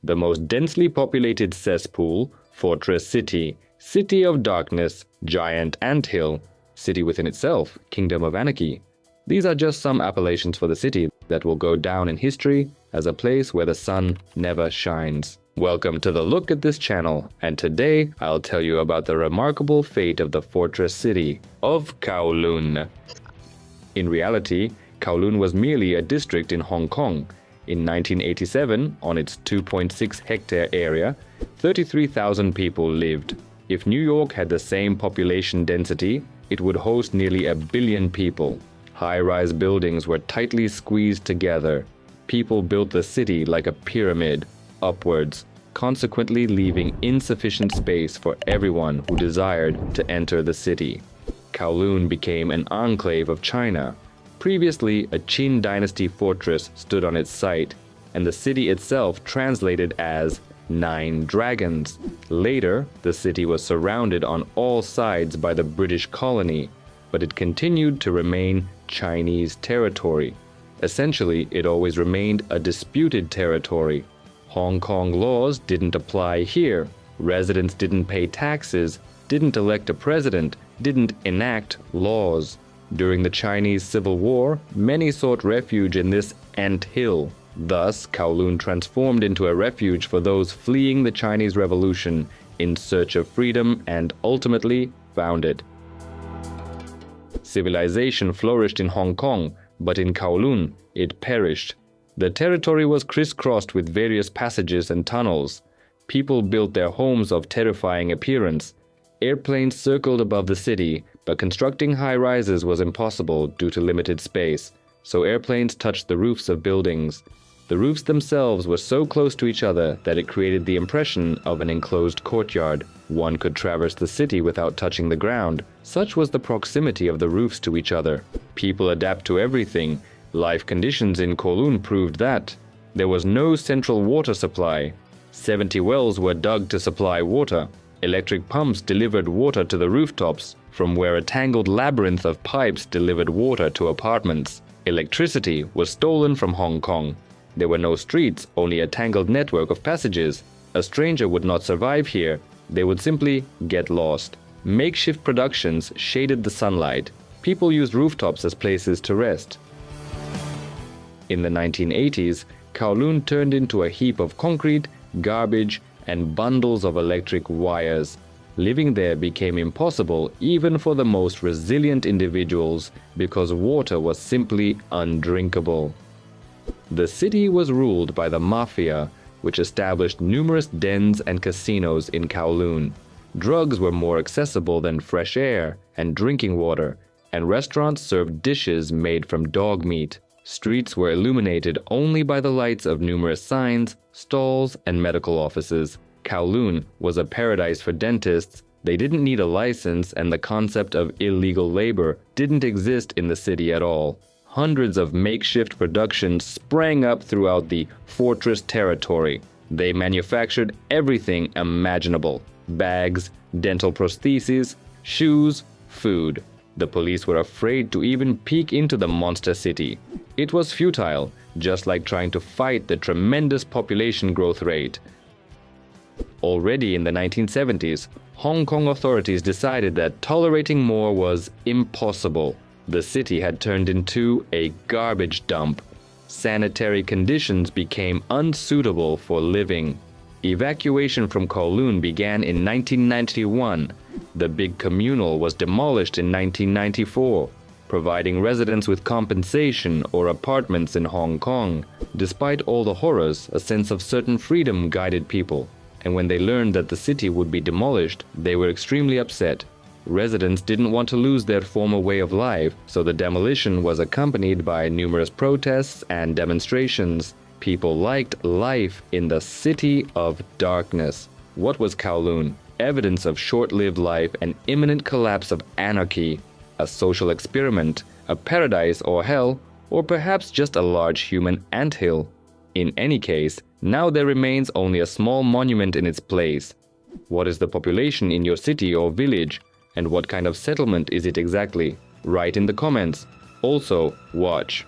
the most densely populated cesspool, fortress city, city of darkness, giant anthill, city within itself, kingdom of anarchy. These are just some appellations for the city that will go down in history as a place where the sun never shines. Welcome to the Look at This channel, and today I'll tell you about the remarkable fate of the fortress city of Kowloon. In reality, Kowloon was merely a district in Hong Kong. In 1987, on its 2.6-hectare area, 33,000 people lived. If New York had the same population density, it would host nearly 1 billion people. High-rise buildings were tightly squeezed together. People built the city like a pyramid, upwards, consequently leaving insufficient space for everyone who desired to enter the city. Kowloon became an enclave of China. Previously, a Qin dynasty fortress stood on its site, and the city itself translated as 9 dragons. Later, the city was surrounded on all sides by the British colony, but it continued to remain Chinese territory. Essentially, it always remained a disputed territory. Hong Kong laws didn't apply here. Residents didn't pay taxes, didn't elect a president, didn't enact laws. During the Chinese Civil War, many sought refuge in this anthill. Thus, Kowloon transformed into a refuge for those fleeing the Chinese Revolution in search of freedom and ultimately found it. Civilization flourished in Hong Kong, but in Kowloon, it perished. The territory was crisscrossed with various passages and tunnels. People built their homes of terrifying appearance. Airplanes circled above the city, but constructing high-rises was impossible due to limited space, so airplanes touched the roofs of buildings. The roofs themselves were so close to each other that it created the impression of an enclosed courtyard. One could traverse the city without touching the ground. Such was the proximity of the roofs to each other. People adapt to everything. Life conditions in Kowloon proved that. There was no central water supply. 70 wells were dug to supply water. Electric pumps delivered water to the rooftops, from where a tangled labyrinth of pipes delivered water to apartments. Electricity was stolen from Hong Kong. There were no streets, only a tangled network of passages. A stranger would not survive here. They would simply get lost. Makeshift productions shaded the sunlight. People used rooftops as places to rest. In the 1980s, Kowloon turned into a heap of concrete, garbage, and bundles of electric wires. Living there became impossible even for the most resilient individuals because water was simply undrinkable. The city was ruled by the mafia, which established numerous dens and casinos in Kowloon. Drugs were more accessible than fresh air and drinking water, and restaurants served dishes made from dog meat. Streets were illuminated only by the lights of numerous signs, stalls, and medical offices. Kowloon was a paradise for dentists. They didn't need a license, and the concept of illegal labor didn't exist in the city at all. Hundreds of makeshift productions sprang up throughout the fortress territory. They manufactured everything imaginable: bags, dental prostheses, shoes, food. The police were afraid to even peek into the monster city. It was futile, just like trying to fight the tremendous population growth rate. Already in the 1970s, Hong Kong authorities decided that tolerating more was impossible. The city had turned into a garbage dump. Sanitary conditions became unsuitable for living. Evacuation from Kowloon began in 1991. The big communal was demolished in 1994, providing residents with compensation or apartments in Hong Kong. Despite all the horrors, a sense of certain freedom guided people, and when they learned that the city would be demolished, they were extremely upset. Residents didn't want to lose their former way of life, so the demolition was accompanied by numerous protests and demonstrations. People liked life in the city of darkness. What was Kowloon? Evidence of short-lived life and imminent collapse of anarchy. A social experiment, a paradise or hell, or perhaps just a large human anthill. In any case, now there remains only a small monument in its place. What is the population in your city or village? And what kind of settlement is it exactly? Write in the comments. Also, watch.